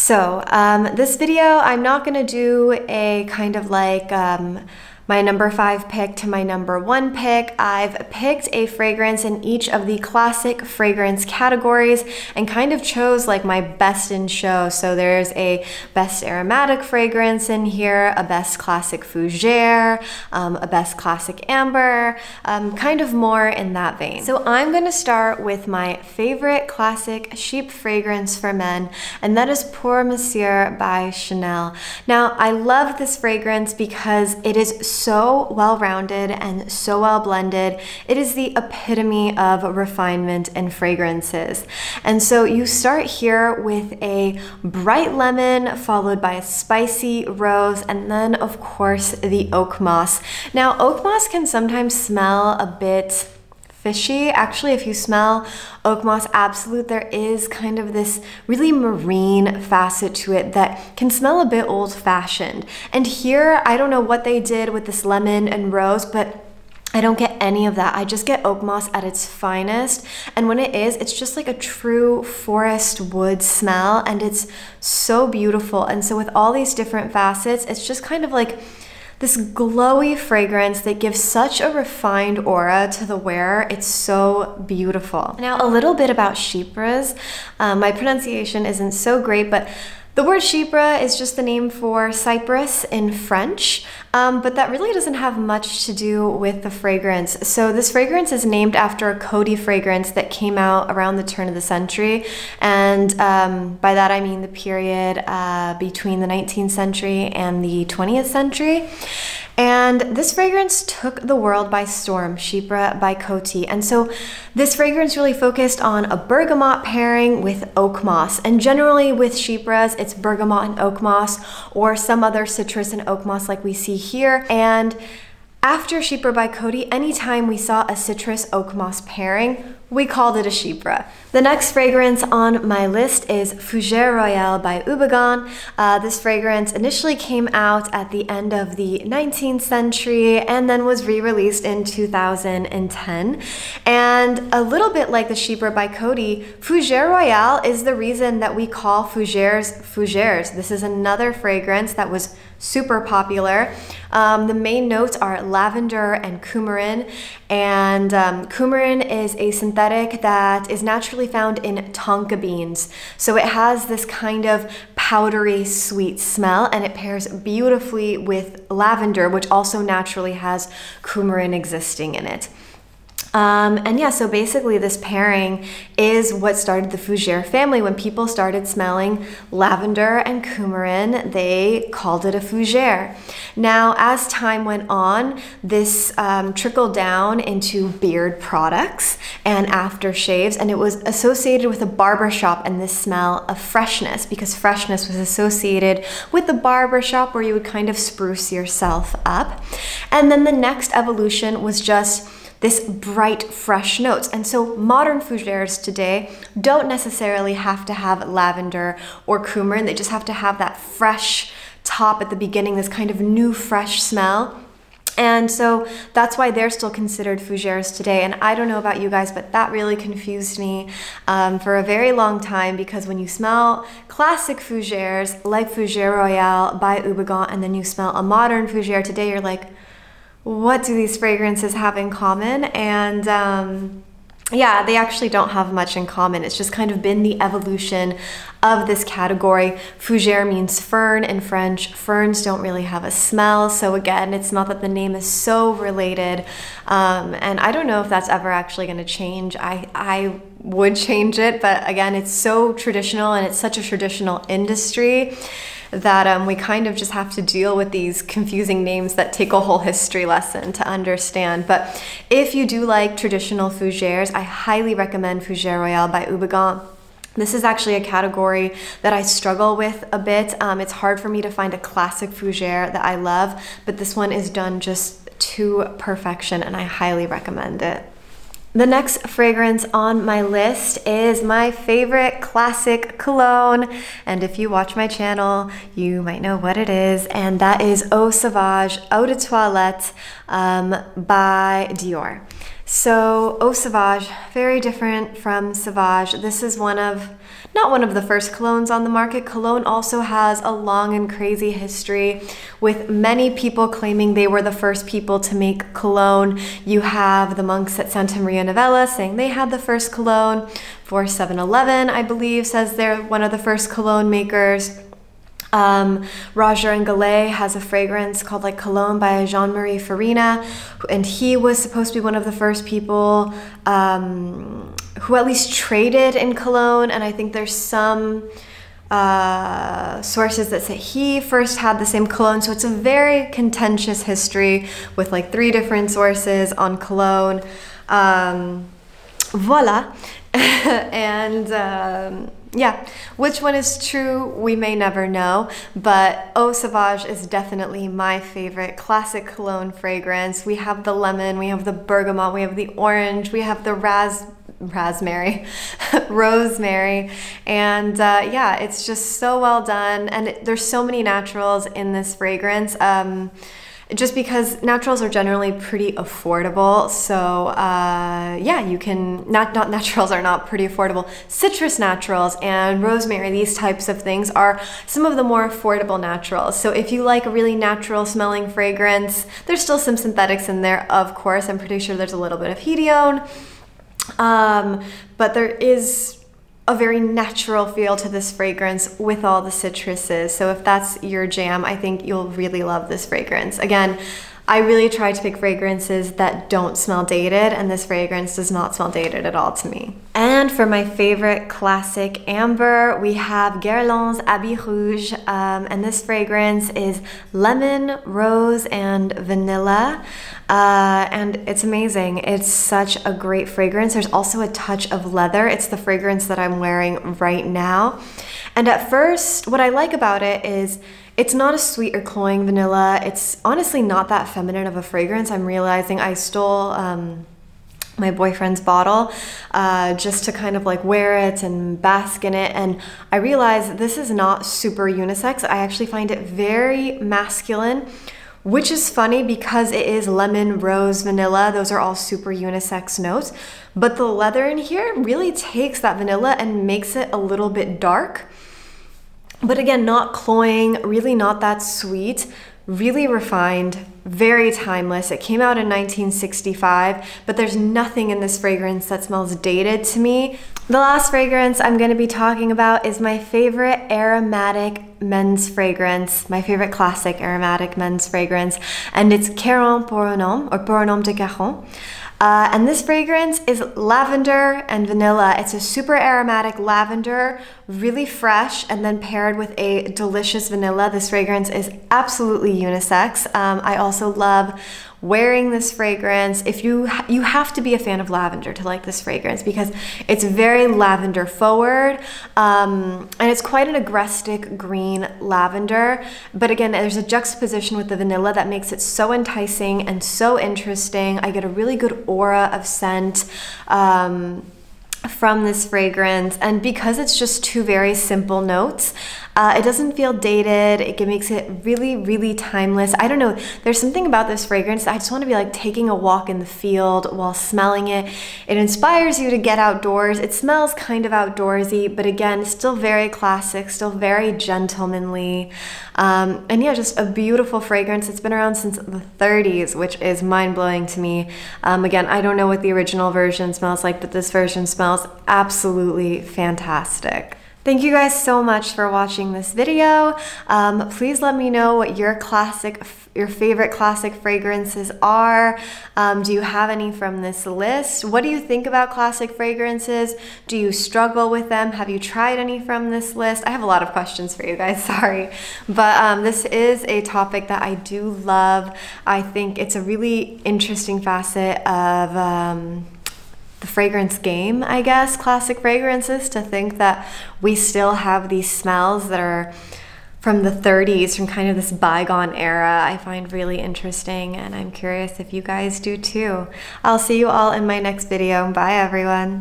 This video, I'm not gonna do a kind of like my number 5 pick to my number 1 pick. I've picked a fragrance in each of the classic fragrance categories and kind of chose like my best in show. So there's a best aromatic fragrance in here, a best classic fougere, a best classic amber, kind of more in that vein. So I'm gonna start with my favorite classic chic fragrance for men, and that is Pour Monsieur by Chanel. Now, I love this fragrance because it is so well-rounded and so well blended. It is the epitome of refinement in fragrances. And so you start here with a bright lemon followed by a spicy rose, and then of course the oak moss. Now, oak moss can sometimes smell a bit fishy. Actually, if you smell Oak Moss Absolute, there is kind of this really marine facet to it that can smell a bit old-fashioned. And here, I don't know what they did with this lemon and rose, but I don't get any of that. I just get oak moss at its finest. And when it is, it's just like a true forest wood smell, and it's so beautiful. And so with all these different facets, it's just kind of like this glowy fragrance that gives such a refined aura to the wearer. It's so beautiful. Now, a little bit about chypres. My pronunciation isn't so great, but the word chypre is just the name for cypress in French, but that really doesn't have much to do with the fragrance. So this fragrance is named after a Coty fragrance that came out around the turn of the century, and by that I mean the period between the 19th century and the 20th century. And this fragrance took the world by storm, Chypre by Coty. And so this fragrance really focused on a bergamot pairing with oak moss. And generally with Chypres, it's bergamot and oak moss, or some other citrus and oak moss like we see here. And after Chypre by Coty, anytime we saw a citrus oak moss pairing, we called it a chypre. The next fragrance on my list is Fougere Royale by Houbigant. This fragrance initially came out at the end of the 19th century and then was re-released in 2010. And a little bit like the chypre by Coty, Fougere Royale is the reason that we call fougères fougères. This is another fragrance that was super popular. The main notes are lavender and coumarin, and coumarin is a synthetic that is naturally found in tonka beans. So it has this kind of powdery sweet smell, and it pairs beautifully with lavender, which also naturally has coumarin existing in it. And yeah, so basically this pairing is what started the Fougere family. When people started smelling lavender and coumarin, they called it a fougere. Now, as time went on, this trickled down into beard products and aftershaves, and it was associated with a barbershop and this smell of freshness, because freshness was associated with the barbershop where you would kind of spruce yourself up. And then the next evolution was just this bright, fresh notes. And so modern fougères today don't necessarily have to have lavender or coumarin. They just have to have that fresh top at the beginning, this kind of new, fresh smell. And so that's why they're still considered fougères today. And I don't know about you guys, but that really confused me for a very long time, because when you smell classic fougères like Fougere Royale by Houbigant, and then you smell a modern fougere today, you're like, what do these fragrances have in common? And yeah, they actually don't have much in common. It's just kind of been the evolution of this category. Fougere means fern in French. Ferns don't really have a smell. So again, it's not that the name is so related. And I don't know if that's ever actually going to change. I would change it, but again, it's so traditional, and it's such a traditional industry that we kind of just have to deal with these confusing names that take a whole history lesson to understand. But if you do like traditional fougères, I highly recommend Fougere Royale by Houbigant. This is actually a category that I struggle with a bit. It's hard for me to find a classic fougere that I love, but this one is done just to perfection, and I highly recommend it. The next fragrance on my list is my favorite classic cologne, and if you watch my channel, you might know what it is, and that is Eau Sauvage Edt by Dior. So Eau Sauvage, very different from Sauvage. This is one of not one of the first colognes on the market. Cologne also has a long and crazy history with many people claiming they were the first people to make cologne. You have the monks at Santa Maria Novella saying they had the first cologne. 4711, I believe, says they're one of the first cologne makers. Rouge and Guerlain has a fragrance called like Cologne by Jean-Marie Farina, and he was supposed to be one of the first people who at least traded in cologne, and I think there's some sources that say he first had the same cologne, so it's a very contentious history with like 3 different sources on cologne. Voila. And yeah, which one is true, we may never know, but Eau Sauvage is definitely my favorite classic cologne fragrance. We have the lemon, we have the bergamot, we have the orange, we have the rosemary, and yeah, it's just so well done, and there's so many naturals in this fragrance. Just because naturals are generally pretty affordable, so yeah, you can, not naturals are not pretty affordable, citrus naturals and rosemary, these types of things are some of the more affordable naturals. So if you like a really natural smelling fragrance, there's still some synthetics in there, of course. I'm pretty sure there's a little bit of Houbigant, but there is a very natural feel to this fragrance with all the citruses. So if that's your jam, I think you'll really love this fragrance. Again, I really try to pick fragrances that don't smell dated, and this fragrance does not smell dated at all to me. And for my favorite classic amber, we have Guerlain's Habit Rouge, and this fragrance is lemon, rose, and vanilla. And it's amazing. It's such a great fragrance. There's also a touch of leather. It's the fragrance that I'm wearing right now. And at first, what I like about it is it's not a sweet or cloying vanilla. It's honestly not that feminine of a fragrance. I'm realizing I stole my boyfriend's bottle just to kind of like wear it and bask in it, and I realized this is not super unisex. I actually find it very masculine, which is funny because it is lemon, rose, vanilla. Those are all super unisex notes, but the leather in here really takes that vanilla and makes it a little bit dark. But again, not cloying, really not that sweet, really refined, very timeless. It came out in 1965, but there's nothing in this fragrance that smells dated to me. The last fragrance I'm going to be talking about is my favorite aromatic men's fragrance, my favorite classic aromatic men's fragrance, and it's Caron pour un homme, or pour un homme de Caron. And this fragrance is lavender and vanilla. It's a super aromatic lavender, really fresh, and then paired with a delicious vanilla. This fragrance is absolutely unisex. I also love wearing this fragrance. If you have to be a fan of lavender to like this fragrance because it's very lavender forward, and it's quite an aggressive green lavender, but again, there's a juxtaposition with the vanilla that makes it so enticing and so interesting. I get a really good aura of scent from this fragrance, and because it's just 2 very simple notes, it doesn't feel dated. It makes it really, really timeless. I don't know, there's something about this fragrance that I just want to be like taking a walk in the field while smelling it. It inspires you to get outdoors. It smells kind of outdoorsy, but again, still very classic, still very gentlemanly. And yeah, just a beautiful fragrance. It's been around since the 30s, which is mind-blowing to me. Again, I don't know what the original version smells like, but this version smells absolutely fantastic. Thank you guys so much for watching this video. Please let me know what your favorite classic fragrances are. Do you have any from this list? What do you think about classic fragrances? Do you struggle with them? Have you tried any from this list? I have a lot of questions for you guys, sorry. But this is a topic that I do love. I think it's a really interesting facet of the fragrance game, I guess, classic fragrances, to think that we still have these smells that are from the 30s, from kind of this bygone era. I find really interesting, and I'm curious if you guys do too. I'll see you all in my next video. Bye everyone.